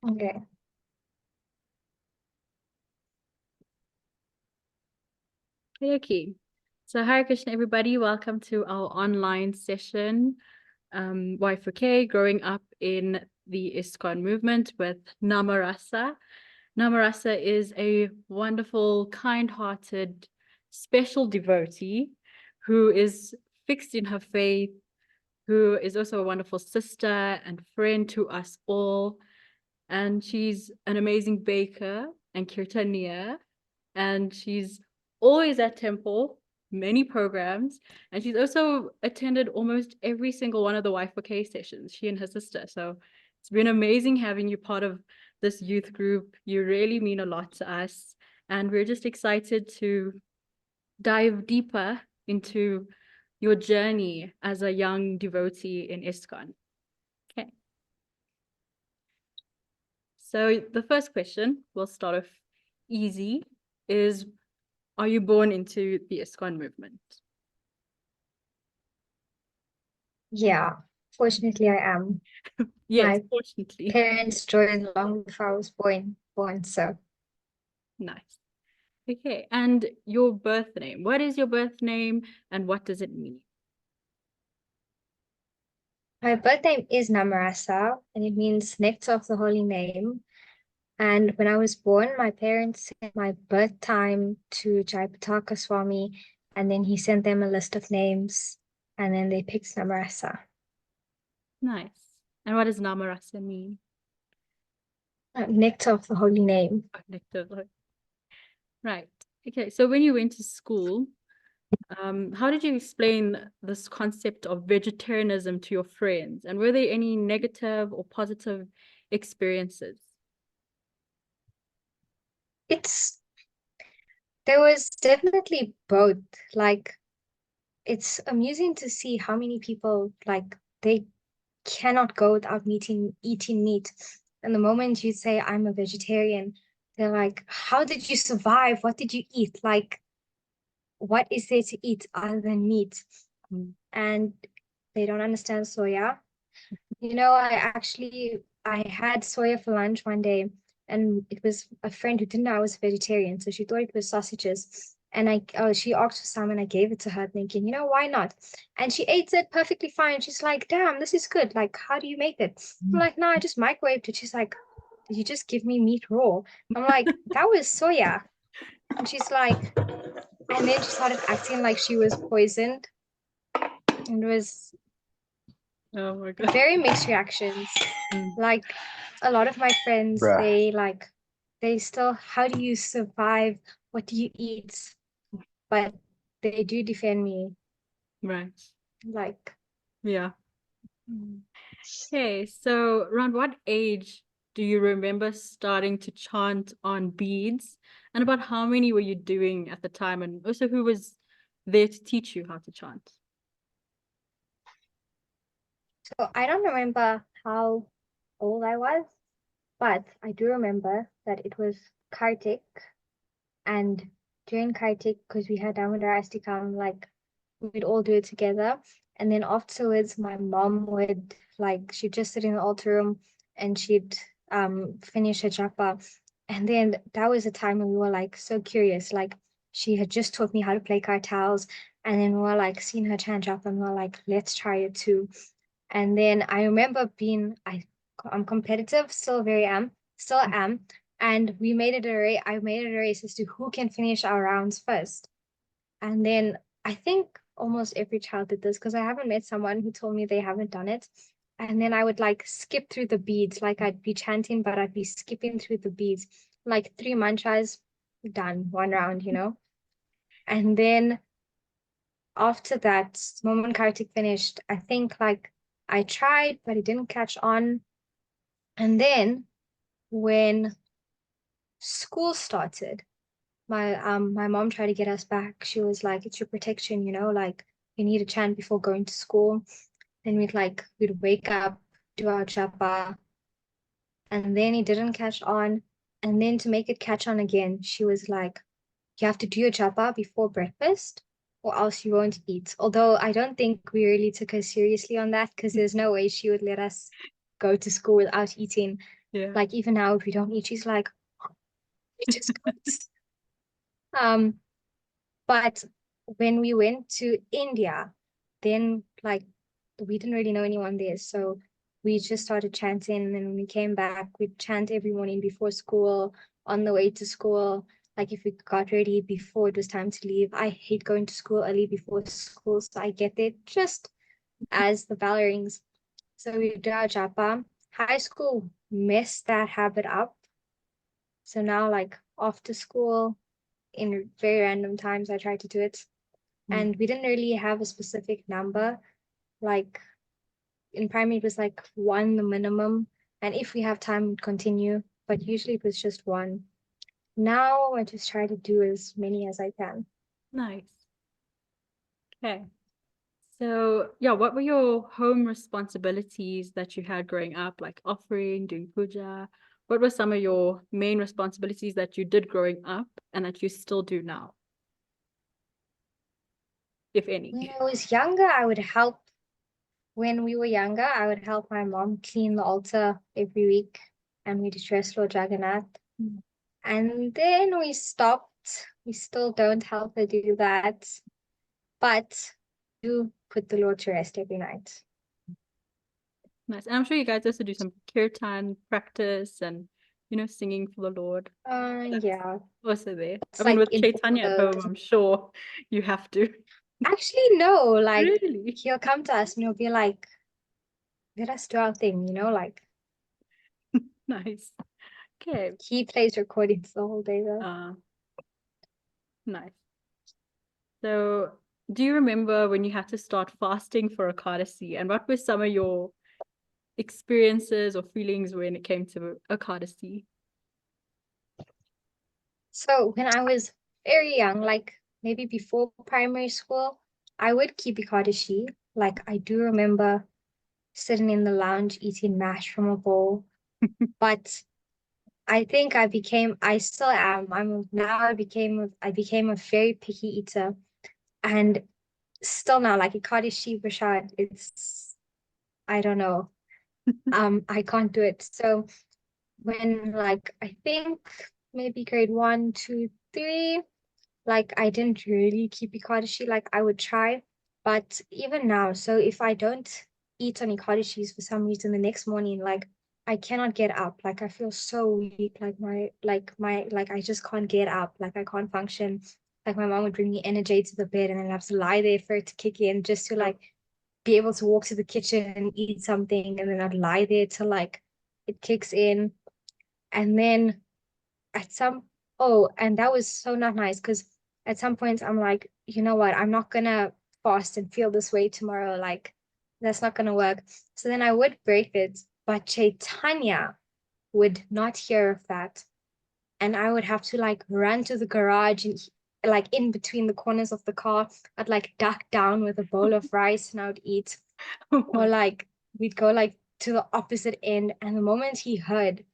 Okay. Okay. So Hare Krishna, everybody. Welcome to our online session, Y4K, Growing Up in the ISKCON movement with Namarasa. Namarasa is a wonderful, kind-hearted, special devotee who is fixed in her faith, who is also a wonderful sister and friend to us all. And she's an amazing baker and kirtaniya, and she's always at temple, many programs, and she's also attended almost every single one of the Y4K sessions, she and her sister. So it's been amazing having you part of this youth group. You really mean a lot to us, and we're just excited to dive deeper into your journey as a young devotee in ISKCON. Okay. So the first question, we'll start off easy, is, are you born into the ISKCON movement? Yeah, fortunately I am. Yes, My fortunately. parents joined long before I was born, so Nice. Okay, and your birth name. What is your birth name and what does it mean? my birth name is Namarasa, and it means nectar of the holy name. And when I was born, my parents sent my birth time to Jayapataka Swami, and then he sent them a list of names, and then they picked Namarasa. Nice. And what does Namarasa mean? Nectar of the holy name. Right. Okay, so when you went to school, how did you explain this concept of vegetarianism to your friends? And were there any negative or positive experiences? There was definitely both. Like, it's amusing to see how many people like they cannot go without eating meat. And the moment you say I'm a vegetarian, they're like, how did you survive? What did you eat? Like, what is there to eat other than meat? And they don't understand soya. I had soya for lunch one day, and it was a friend who didn't know I was a vegetarian, so she thought it was sausages. And she asked for some, and I gave it to her, thinking, why not? And she ate it perfectly fine. She's like, "Damn, this is good. Like, how do you make it?" I'm like, "No, I just microwaved it." She's like, "Did you just give me meat raw?" I'm like, "That was soya." And she's like, and then she started acting like she was poisoned. And it was Oh my God. very mixed reactions. Like a lot of my friends, Bruh. they still, how do you survive? What do you eat? But they do defend me. Right. Like, Yeah. Okay, so around what age do you remember starting to chant on beads? And about how many were you doing at the time? And also, who was there to teach you how to chant? so I don't remember how old I was, but I do remember that it was Kartik, and during Kartik, because we had Damodar ISKCON, like we'd all do it together. And then afterwards, my mom would she'd just sit in the altar room and she'd finish her japa. And then that was a time when we were like so curious. Like she had just taught me how to play kartals. And then we were like seeing her chant japa and we were like, let's try it too. And then I remember I'm competitive, still am. And we made it a race. I made it a race as to who can finish our rounds first. And then I think almost every child did this because I haven't met someone who told me they haven't done it. And then I would like skip through the beads, like I'd be chanting, but I'd be skipping through the beads, like 3 mantras, done, one round. And then after that, the moment Kartik finished, I think like I tried, but it didn't catch on. And then when school started, my mom tried to get us back. She was like, it's your protection, like you need a chant before going to school. Then we'd wake up, do our japa, and then it didn't catch on. And then to make it catch on again, she was like, you have to do your japa before breakfast or else you won't eat. Although I don't think we really took her seriously on that because there's no way she would let us go to school without eating. Yeah. Like even now, if we don't eat, she's like, it just goes. But when we went to India, then like we didn't really know anyone there. So we just started chanting. And then when we came back, we'd chant every morning before school, on the way to school. Like if we got ready before it was time to leave. I hate going to school early before school. So I get there just as the bell rings. So we do our japa. High school messed that habit up. So now like after school, in very random times, I try to do it. Mm. And we didn't really have a specific number. Like in primary, it was like one the minimum. And if we have time, we'd continue. But usually it was just one. Now I just try to do as many as I can. Nice. Okay. So, yeah, what were your home responsibilities that you had growing up, like offering, doing puja? What were some of your main responsibilities that you did growing up and that you still do now, if any? When I was younger, I would help. When we were younger, I would help my mom clean the altar every week, and we'd dress Lord Jagannath. Mm. And then we stopped. We still don't help her do that, but do put the Lord to rest every night. Nice. And I'm sure you guys also do some kirtan practice and, singing for the Lord. That's Yeah, also there. I it's mean, like with Chaitanya at home, important. I'm sure you have to. Actually, no, like Really? he'll come to us and he'll be like, let us do our thing, like Nice. Okay. he plays recordings the whole day though. Uh, nice. So, do you remember when you had to start fasting for Ekadasi, and what were some of your experiences or feelings when it came to Ekadasi? So when I was very young, like maybe before primary school, I would keep Ekadashi. Like I do remember sitting in the lounge eating mash from a bowl. But I think I still am. I became a very picky eater. And still now, like Ekadashi Prasad, I don't know. I can't do it. So when like I think maybe grade one, two, three, like I didn't really keep Ekadashi, like I would try, but even now, so if I don't eat on Ekadashis for some reason the next morning, like I cannot get up, like I feel so weak, like I just can't get up, like I can't function. Like my mom would bring me energy to the bed and then I have to lie there for it to kick in just to like be able to walk to the kitchen and eat something, and then I'd lie there till like it kicks in. And then at some and that was so not nice because at some points I'm like, you know what, I'm not gonna fast and feel this way tomorrow. Like that's not gonna work. So then I would break it, but Chaitanya would not hear of that. And I would have to like run to the garage and like in between the corners of the car, I'd like duck down with a bowl of rice and I would eat. Oh Or my, like we'd go like to the opposite end. And the moment he heard,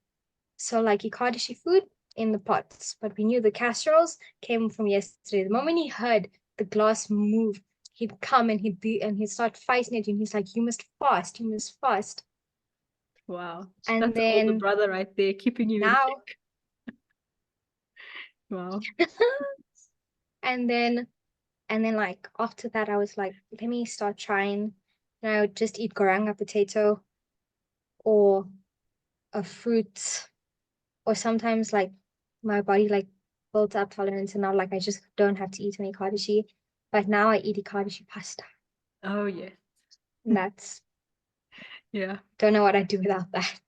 so like Ekadashi food in the pots, but we knew the casseroles came from yesterday. The moment he heard the glass move, he'd come and he'd start fighting it, and he's like, "You must fast, you must fast." wow. And That's an older then brother right there, keeping you in now, check. Wow. and then like after that, I was like, let me start trying. And I would just eat goranga potato or a fruit, or sometimes like my body like built up tolerance and now like I just don't have to eat any Ekadashi. But now I eat Ekadashi pasta. Oh, yeah. And that's Yeah. don't know what I'd do without that.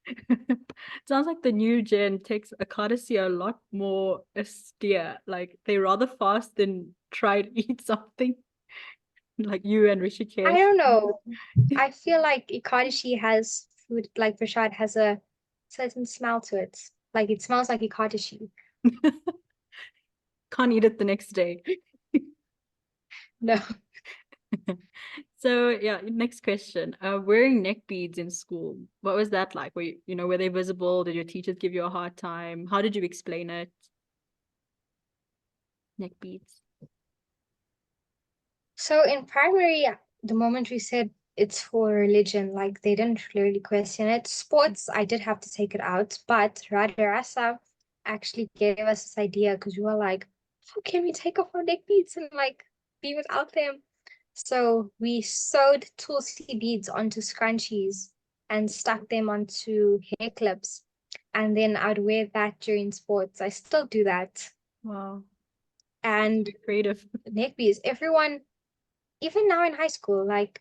Sounds like the new gen takes Ekadasi a lot more austere. Like they rather fast than try to eat something like you and I Rishikesh. don't know. I feel like Ekadashi has food like Prashad has a certain smell to it. Like it smells like Ekadashi. Can't eat it the next day. No. So yeah, next question. Wearing neck beads in school. What was that like? Were they visible? Did your teachers give you a hard time? How did you explain it? Neck beads. So in primary, the moment we said it's for religion. Like they didn't really question it. Sports, I did have to take it out, but Namarasa actually gave us this idea because we were like, how can we take off our neck beads and like be without them? So we sewed tulsi beads onto scrunchies and stuck them onto hair clips. And then I'd wear that during sports. I still do that. Wow. And Creative. neck beads, everyone, even now in high school, like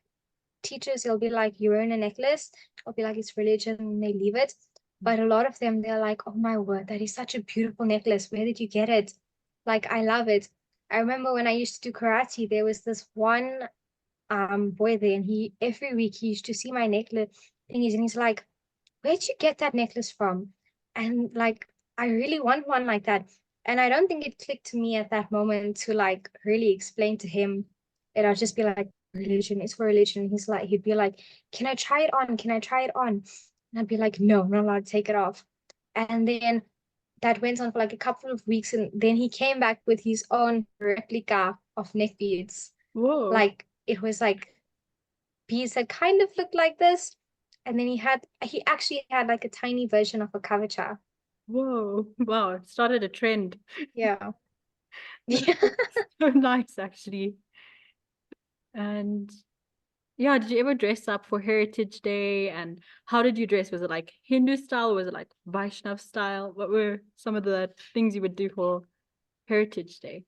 teachers, they'll be like, you're wearing a necklace. I'll be like, it's religion, and they leave it. But a lot of them, they're like, oh my word, that is such a beautiful necklace. Where did you get it? Like, I love it. I remember when I used to do karate, there was this one boy there, and he every week he used to see my necklace thingies, and he's like, where'd you get that necklace from? And like, I really want one like that. And I don't think it clicked to me at that moment to like really explain to him. And I'll just be like, religion, it's for religion. He's like, he'd be like, can I try it on? Can I try it on? And I'd be like, no, I'm not allowed to take it off. And then that went on for like a couple of weeks. And then he came back with his own replica of neck beads. Whoa. Like it was like bees that kind of looked like this. And then he actually had like a tiny version of a kavacha. Whoa. Wow. It started a trend. Yeah. That's Yeah. so nice, actually. And yeah, did you ever dress up for Heritage Day? And how did you dress? Was it like Hindu style? Or was it like Vaishnav style? What were some of the things you would do for Heritage Day?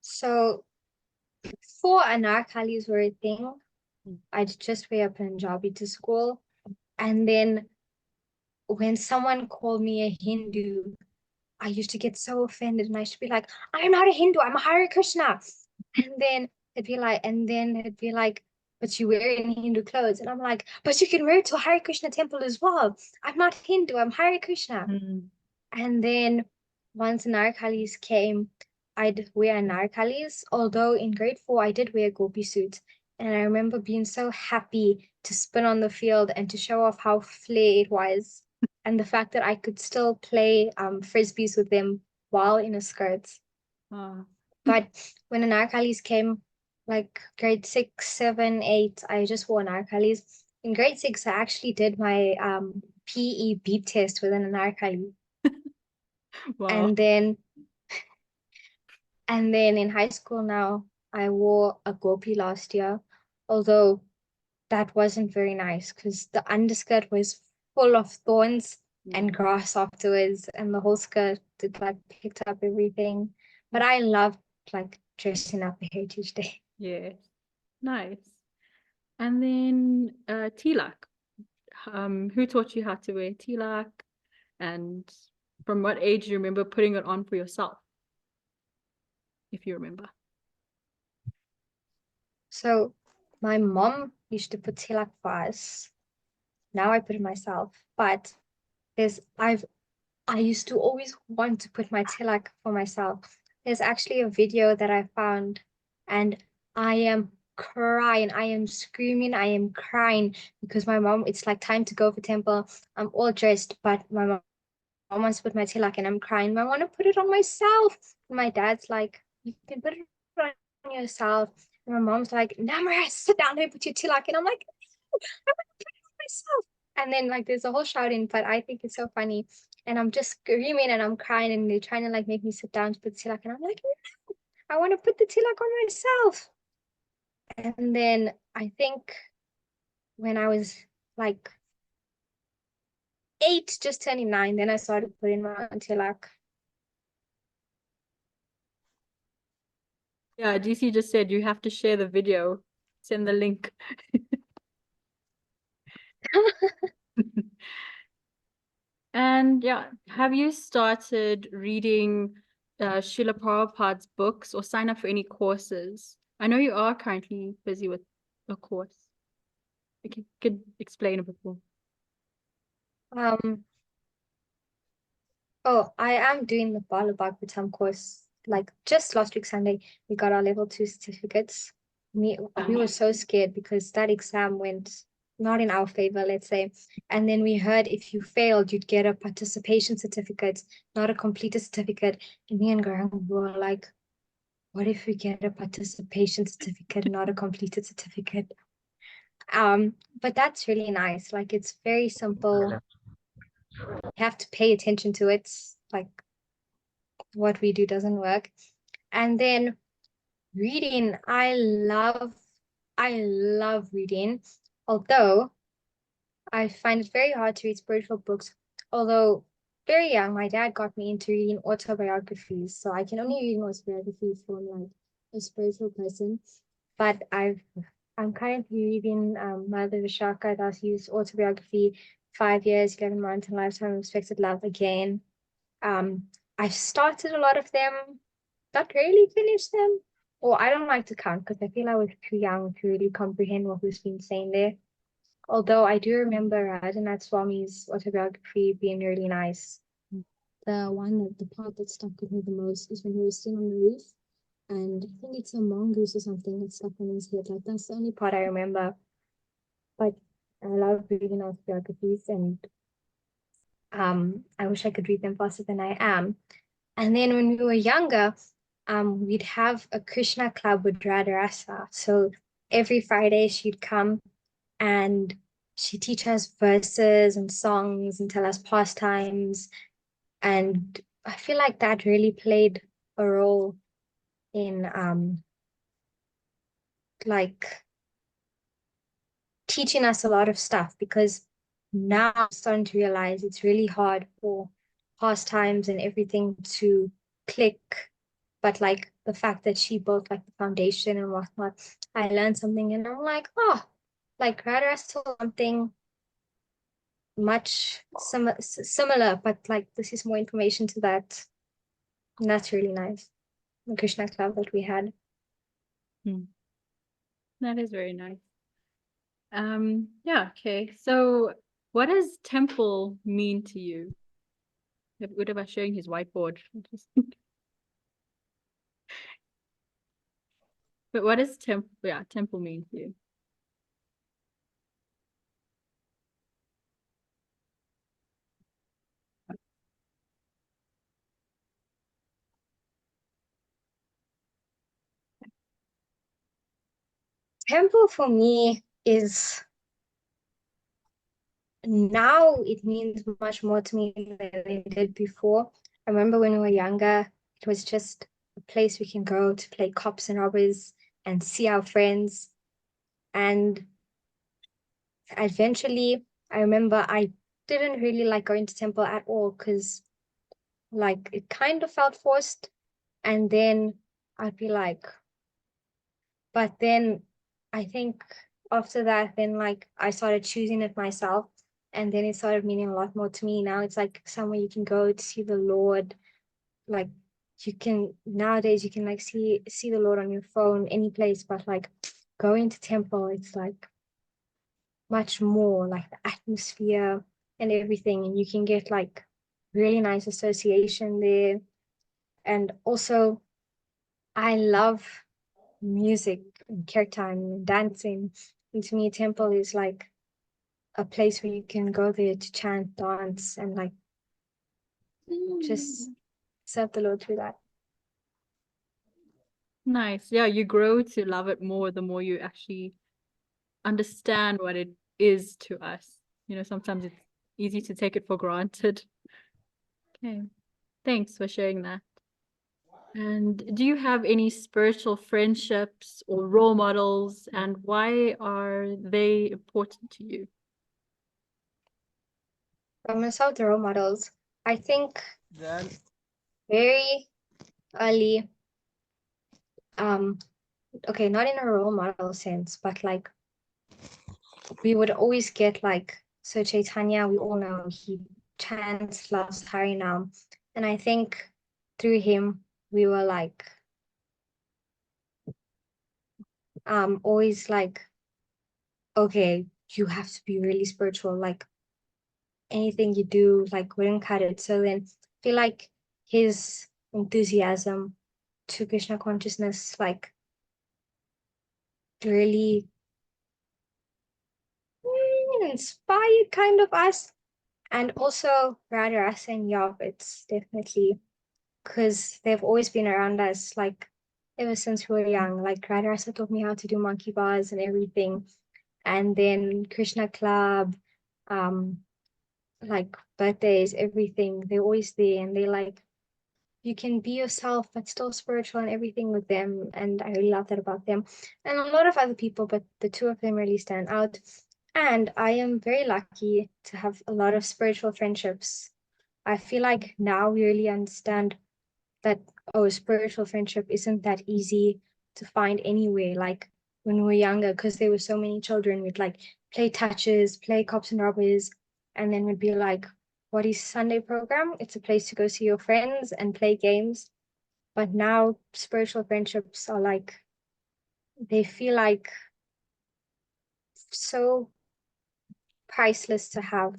So before anarkalis were a thing, I'd just wear a Punjabi to school. And then when someone called me a Hindu, I used to get so offended and I should be like, I'm not a Hindu, I'm a Hare Krishna. And then it'd be like, but you wear in Hindu clothes. And I'm like, but you can wear it to a Hare Krishna temple as well. I'm not Hindu, I'm Hare Krishna. Mm. And then once Narkalis came, I'd wear Narkalis. Although in grade 4, I did wear a gopi suit. And I remember being so happy to spin on the field and to show off how flare it was. And the fact that I could still play frisbees with them while in a skirt. Ah. But when Narkalis came, like grade 6, 7, 8, I just wore Narkalis. In grade 6, I actually did my PE beep test with an Narkali. Wow. And then in high school now, I wore a gopi last year, although that wasn't very nice because the underskirt was full of thorns and grass afterwards, and the whole skirt did like picked up everything. But I loved like dressing up for Heritage Day. Yes. Nice. And then tilak. Who taught you how to wear tilak? And from what age do you remember putting it on for yourself? If you remember. So my mom used to put tilak for us. Now I put it myself, but there's I used to always want to put my tilak for myself. There's actually a video that I found, and I am crying. I am screaming. I am crying because my mom, it's like time to go for temple. I'm all dressed, but my mom wants to put my tilak, and I'm crying. I want to put it on myself. And my dad's like, you can put it on yourself. And my mom's like, Namara, sit down and put your tilak. And I'm like, I want to put it on myself. And then like there's a whole shouting, but I think it's so funny. And I'm just screaming and I'm crying and they're trying to like make me sit down to put tilak. And I'm like, no, I want to put the tilak on myself. And then I think when I was like 8, just turning 9, then I started putting my own tilak. Yeah, DC just said you have to share the video. Send the link. And yeah, have you started reading Srila Prabhupada's books or sign up for any courses? I know you are currently busy with a course. If you could explain a bit more. Um, oh, I am doing the Bala Bhagavatam course. Like just last week Sunday, we got our level 2 certificates. We were so scared because that exam went not in our favor, let's say. And then we heard if you failed, you'd get a participation certificate, not a completed certificate. And me and Graham were like, what if we get a participation certificate, not a completed certificate? But that's really nice. Like it's very simple. You have to pay attention to it. Like what we do doesn't work. And then reading, I love reading. Although I find it very hard to read spiritual books. Although very young, my dad got me into reading autobiographies. So I can only read autobiographies from like a spiritual person. But I'm currently reading Mother Vishaka Dasi's autobiography, 5 Years, 11 Months, and Lifetime of Expected Love again. I've started a lot of them, not really finished them. Or I don't like to count because I feel I was too young to really comprehend what was being saying there. Although I do remember Radhanath Swami's autobiography being really nice. The part that stuck with me the most is when he was sitting on the roof, and I think it's a mongoose or something that stuck on his head. Like that's the only part I remember. But I love reading autobiographies, and I wish I could read them faster than I am. And then when we were younger, we'd have a Krishna club with Radharasa. So every Friday she'd come and she'd teach us verses and songs and tell us pastimes. And I feel like that really played a role in like teaching us a lot of stuff, because now I'm starting to realize it's really hard for pastimes and everything to click. But like the fact that she built like the foundation and whatnot, I learned something and I'm like, oh, like rather still something much similar, but like this is more information to that. And that's really nice. The Krishna club that we had. That is very nice. Yeah, okay. So what does temple mean to you? What about showing his whiteboard? But what does temple mean to you? Temple for me is, now it means much more to me than it did before. I remember when we were younger, it was just a place we can go to play cops and robbers and see our friends. And eventually, I remember I didn't really like going to temple at all because like it kind of felt forced. And then I'd be like, but then I think after that, then like I started choosing it myself. And then it started meaning a lot more to me. Now it's like somewhere you can go to see the Lord. Like you can nowadays you can like see the Lord on your phone, any place, but like going to temple, it's like much more like the atmosphere and everything. And you can get like really nice association there. And also I love music and Kirtan and dancing. And to me, a temple is like a place where you can go there to chant, dance, and like just serve the Lord through that. Nice. Yeah, you grow to love it more the more you actually understand what it is to us. You know, sometimes it's easy to take it for granted. Okay. Thanks for sharing that. And do you have any spiritual friendships or role models, and why are they important to you? I'm gonna start with the role models. I think very early, okay, not in a role model sense, but like we would always get like, so Chaitanya, we all know he chants, loves Harinam. And I think through him, we were like, always like, okay, you have to be really spiritual. Like anything you do, like wouldn't cut it. So then I feel like his enthusiasm to Krishna consciousness, like really inspired kind of us. And also Namarasa and Yob, it's definitely because they've always been around us, like ever since we were young. Like Namarasa taught me how to do monkey bars and everything. And then Krishna Club, like birthdays, everything. They're always there and they like you can be yourself but still spiritual and everything with them, and I really love that about them and a lot of other people, but the two of them really stand out. And I am very lucky to have a lot of spiritual friendships. I feel like now we really understand that, oh, spiritual friendship isn't that easy to find anywhere. Like when we were younger, because there were so many children, we'd like play touches, play cops and robbers, and then we'd be like, what is Sunday program? It's a place to go see your friends and play games. But now spiritual friendships are like, they feel like so priceless to have.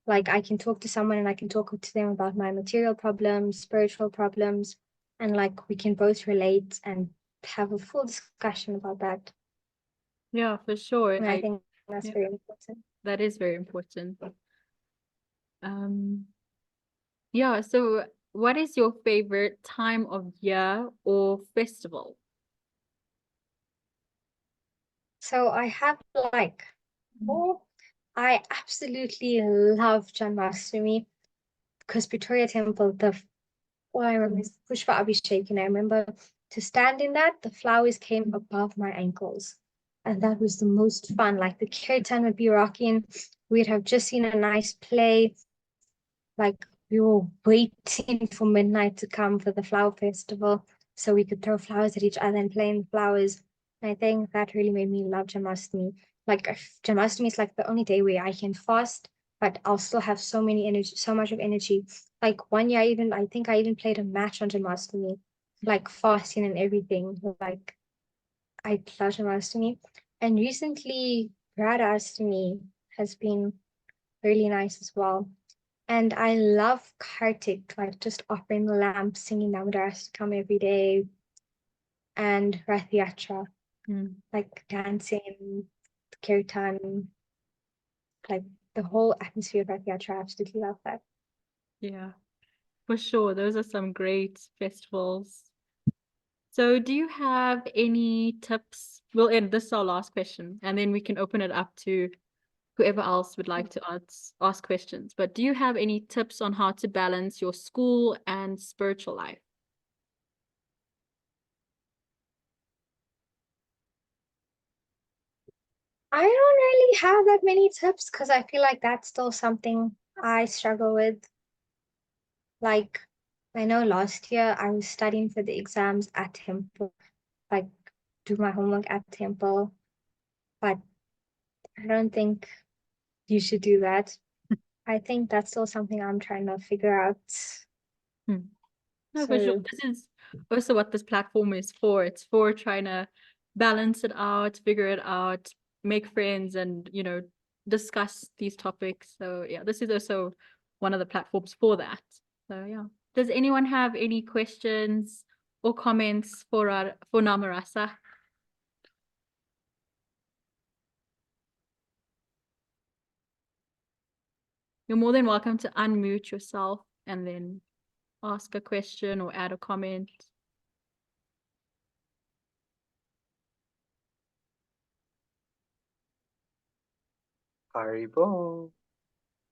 Like I can talk to someone and I can talk to them about my material problems, spiritual problems, and like we can both relate and have a full discussion about that. Yeah, for sure. And I think that's Yeah, very important. that is very important. Yeah, so what is your favorite time of year or festival? So I have like, oh, I absolutely love Janmashtami because Pretoria Temple, all I remember is Pushpa Abhishek, and I remember to stand in that, the flowers came above my ankles. And that was the most fun. Like the Kirtan would be rocking. We'd have just seen a nice play. Like we were waiting for midnight to come for the flower festival so we could throw flowers at each other and play in the flowers. And I think that really made me love Janmashtami. Like Janmashtami is like the only day where I can fast, but I'll still have so many energy, so much of energy. Like one year, I think I even played a match on Janmashtami, like fasting and everything. Like I love Janmashtami. And recently, Radha has been really nice as well. And I love Kartik, like just offering the lamp, singing Namarasa come every day, and Rath Yatra, like dancing, Kirtan, like the whole atmosphere of Rath Yatra. I absolutely love that. Yeah, for sure. Those are some great festivals. So do you have any tips? We'll end this is our last question, and then we can open it up to whoever else would like to ask questions. But do you have any tips on how to balance your school and spiritual life? I don't really have that many tips because I feel like that's still something I struggle with. Like, I know last year I was studying for the exams at Temple, like do my homework at Temple, but I don't think you should do that. I think that's still something I'm trying to figure out. Hmm. No, for sure. So This is also what this platform is for. It's for trying to balance it out, figure it out, make friends, and discuss these topics. So yeah, this is also one of the platforms for that. So yeah. Does anyone have any questions or comments for Namarasa? You're more than welcome to unmute yourself and then ask a question or add a comment. Haribo.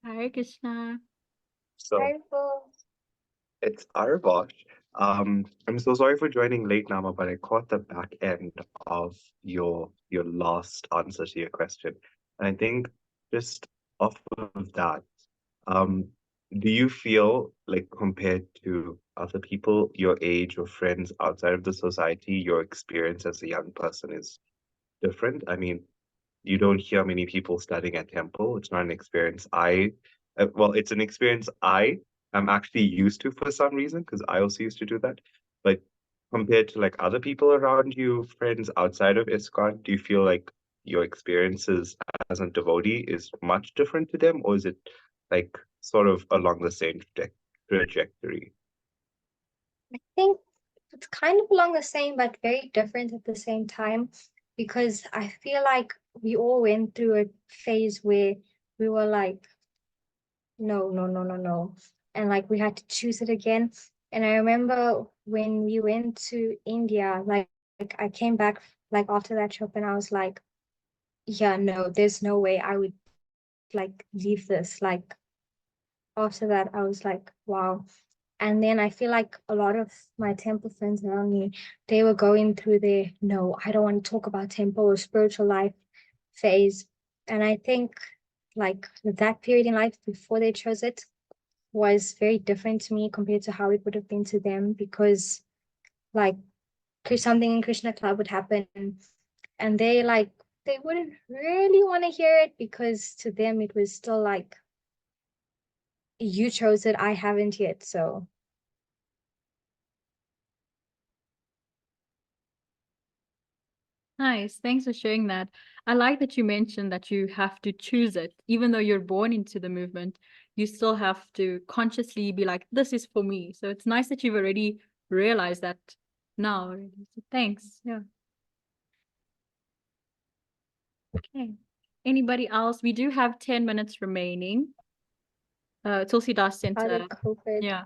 Hare Krishna. So grateful. it's Arbosh. I'm so sorry for joining late, Nama, but I caught the back end of your last answer to your question. And I think just off of that, um, do you feel like compared to other people your age or friends outside of the society, your experience as a young person is different? I mean, you don't hear many people studying at Temple. It's not an experience well, it's an experience I am actually used to for some reason because I also used to do that. But compared to like other people around you, friends outside of ISKCON, do you feel like your experiences as a devotee is much different to them, or is it like sort of along the same trajectory? I think it's kind of along the same, but very different at the same time, because I feel like we all went through a phase where we were like, no, no, no, no, no. And like we had to choose it again. And I remember when we went to India, like I came back like after that trip and I was like, yeah, no, there's no way I would like leave this. Like after that, I was like, wow. And then I feel like a lot of my temple friends around me, they were going through their, no, I don't want to talk about temple or spiritual life phase. And I think like that period in life before they chose it was very different to me compared to how it would have been to them, because like something in Krishna club would happen and they wouldn't really want to hear it, because to them it was still like, you chose it, I haven't yet. So Nice. Thanks for sharing that. I like that you mentioned that you have to choose it. Even though you're born into the movement, you still have to consciously be like, this is for me. So it's nice that you've already realized that now. So thanks. Yeah. Okay. Anybody else? We do have 10 minutes remaining. Tulsidas sent how did COVID? yeah.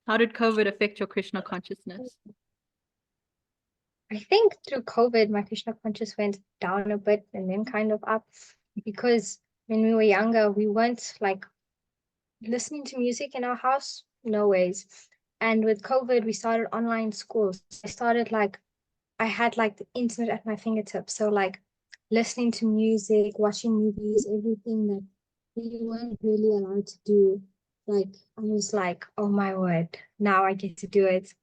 How did COVID affect your Krishna consciousness? I think through COVID, my Krishna conscious went down a bit and then kind of up, because when we were younger, we weren't like listening to music in our house, no ways. And with COVID, we started online schools. I had like the internet at my fingertips. So like listening to music, watching movies, everything that we weren't really allowed to do. Like I was like, oh my word, now I get to do it.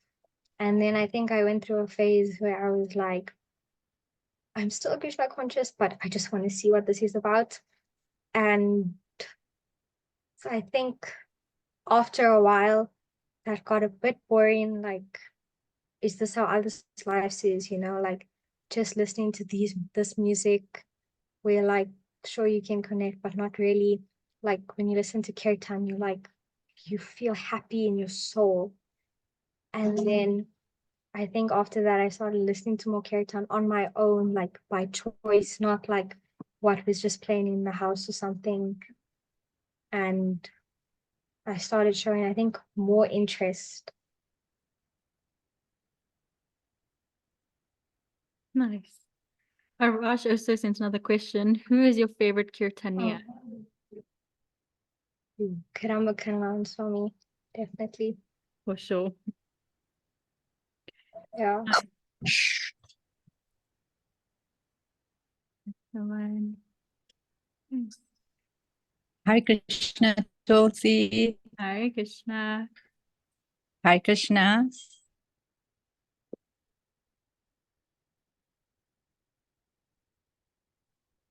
And then I think I went through a phase where I was like, I'm still Krishna conscious, but I just want to see what this is about. And so I think after a while, that got a bit boring. Like, is this how others' lives is? Like just listening to this music where like sure you can connect, but not really. Like when you listen to Kirtan, you feel happy in your soul. And then I think after that, I started listening to more Kirtan on my own, like by choice, not like what was just playing in the house or something. And I started showing, I think, more interest. Nice. Arash also sent another question. Who is your favorite Kirtaniya? Karama Kanlan Swami, definitely. For sure. Yeah. Someone. Hare Krishna, Tulsi. Hare Krishna. Hare Krishna.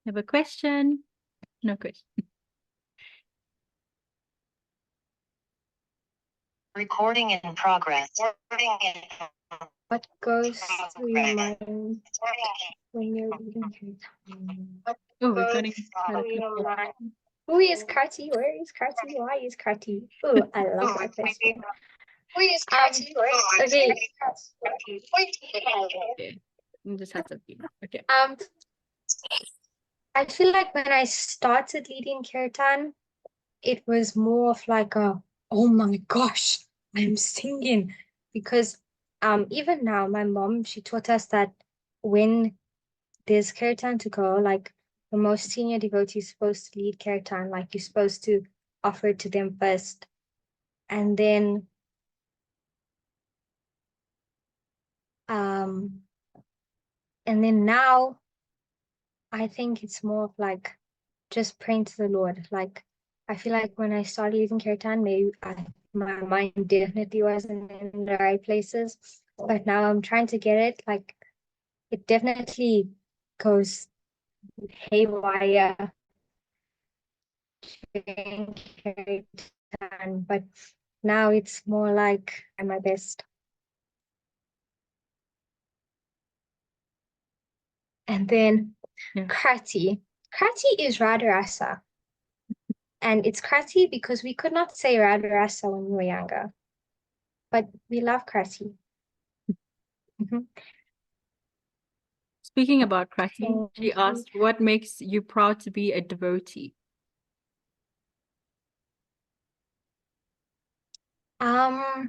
Have a question? No question. Recording in progress. What goes through your mind when you're reading Kirtan? Oh, recording. Who is Karti? Where is Karti? Why is Karti? Oh, I love that question. Who is Karti? Okay. Okay. You just had to be. Okay. I feel like when I started leading Kirtan, it was more of like a, oh my gosh, I'm singing. Because even now, my mom, she taught us that when there's Kirtan to go, like the most senior devotee is supposed to lead Kirtan, like you're supposed to offer it to them first. And then now I think it's more of like just praying to the Lord. Like I feel like when I started using Kirtan, maybe my mind definitely wasn't in the right places. But now I'm trying to get it. Like it definitely goes haywire during Kirtan, but now it's more like I'm my best. And then Krati. Krati is Radharasa. And it's Krati because we could not say Radharasa when we were younger. But we love Krati. Speaking about Krati, Thank she you. asked, what makes you proud to be a devotee? I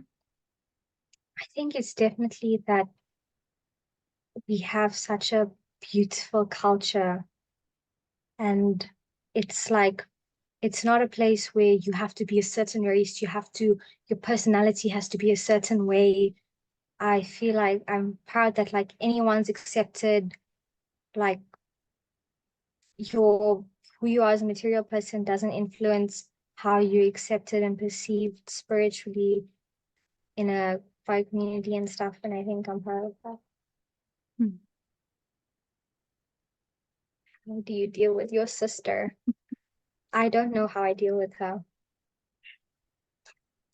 think it's definitely that we have such a beautiful culture, and it's like it's not a place where you have to be a certain race, your personality has to be a certain way. I feel like I'm proud that like anyone's accepted, like your who you are as a material person doesn't influence how you're accepted and perceived spiritually in a by community and stuff. And I think I'm proud of that. Hmm. How do you deal with your sister? I don't know how I deal with her.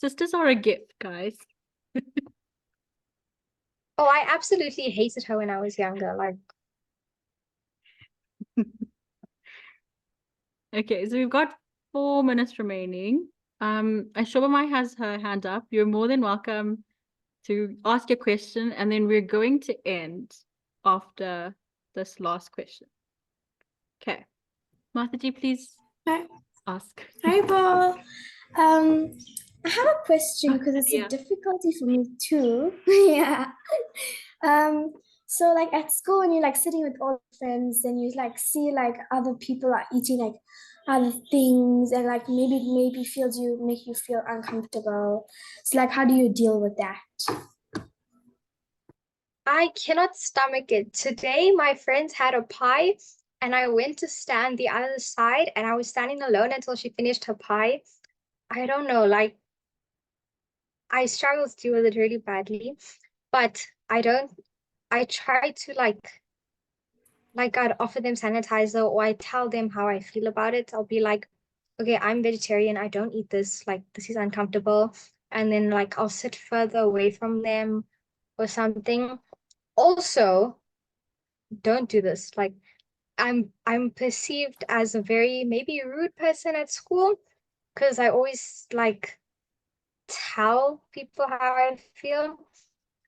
Sisters are a gift, guys. Oh, I absolutely hated her when I was younger. Like, Okay, so we've got 4 minutes remaining. Shobhamai has her hand up. You're more than welcome to ask your question, and then we're going to end after this last question. Okay. Mataji, please Hi, ask. hi, Paul. I have a question because it's a Yeah. difficulty for me too. Yeah. Um, so like at school when you're like sitting with all your friends and you like see like other people are eating like other things and like maybe make you feel uncomfortable. So like how do you deal with that? I cannot stomach it. Today, my friends had a pie, and I went to stand the other side, and I was standing alone until she finished her pie. I don't know, like, I struggle to deal with it really badly, but I try to like I'd offer them sanitizer or I tell them how I feel about it. I'll be like, okay, I'm vegetarian. I don't eat this. Like, this is uncomfortable. And then like I'll sit further away from them or something. Also, don't do this. Like, I'm perceived as a very maybe rude person at school because I always like tell people how I feel.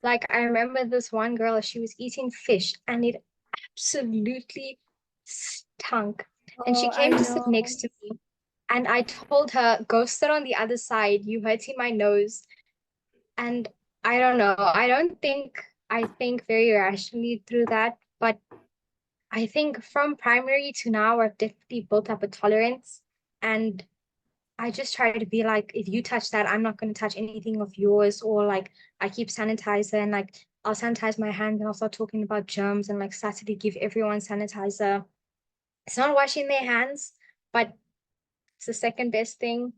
Like, I remember this one girl, she was eating fish and it absolutely stunk. And she Oh, I came to sit know. next to me. And I told her, go sit on the other side. You hurting my nose. And I don't know. I think very rationally through that. But I think from primary to now, I've definitely built up a tolerance. And I just try to be like, if you touch that, I'm not going to touch anything of yours. Or like, I keep sanitizer and like, I'll sanitize my hands and I'll start talking about germs and like Saturday give everyone sanitizer. It's not washing their hands, but it's the second best thing.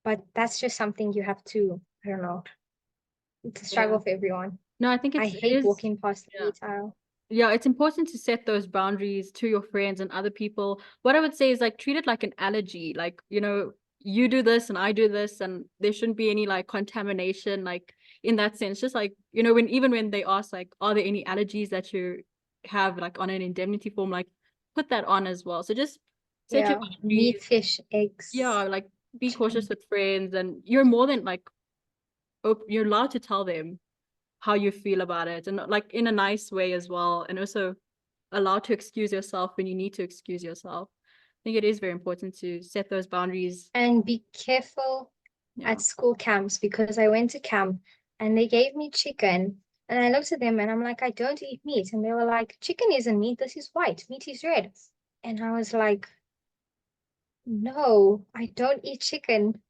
But that's just something you have to, I don't know, it's a struggle for everyone. No, I think I it hate is. walking past the Yeah. meat aisle. Yeah, it's important to set those boundaries to your friends and other people. What I would say is like treat it like an allergy. Like, you do this and I do this, and there shouldn't be any like contamination, like in that sense. Just like, when they ask like, are there any allergies that you have like on an indemnity form, like put that on as well. So just set your Yeah, meat, boundaries. fish, eggs. Yeah, like be cautious with friends, and you're more than like you're allowed to tell them how you feel about it, and like in a nice way as well, and also allowed to excuse yourself when you need to excuse yourself. I think it is very important to set those boundaries. And be careful Yeah. at school camps because I went to camp and they gave me chicken. And I looked at them and I'm like, I don't eat meat. And they were like, chicken isn't meat. This is white. Meat is red. And I was like, no, I don't eat chicken.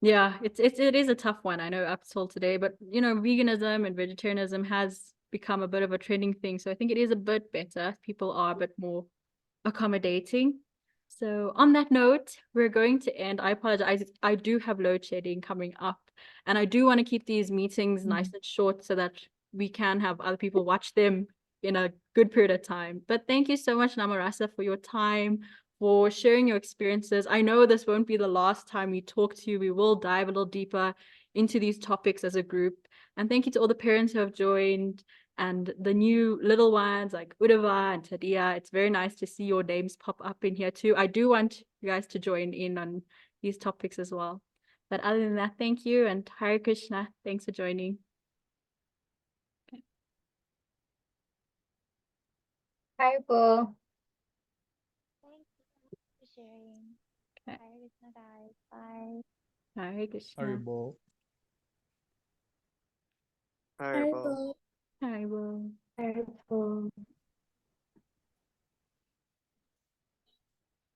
Yeah, it is a tough one. I know up till today, but veganism and vegetarianism has become a bit of a trending thing. So I think it is a bit better. People are a bit more accommodating. So on that note, we're going to end. I apologize. I do have load shedding coming up, and I do want to keep these meetings nice and short so that we can have other people watch them in a good period of time. But thank you so much, Namarasa, for your time, for sharing your experiences. I know this won't be the last time we talk to you. We will dive a little deeper into these topics as a group. And thank you to all the parents who have joined and the new little ones like Udava and Tadia. It's very nice to see your names pop up in here too. I do want you guys to join in on these topics as well. But other than that, thank you, and Hare Krishna. Thanks for joining. Haribo. Thank you for sharing. Okay. Hare Krishna, guys. Bye. Hare Krishna. Haribo. Haribo. Haribo. Haribo.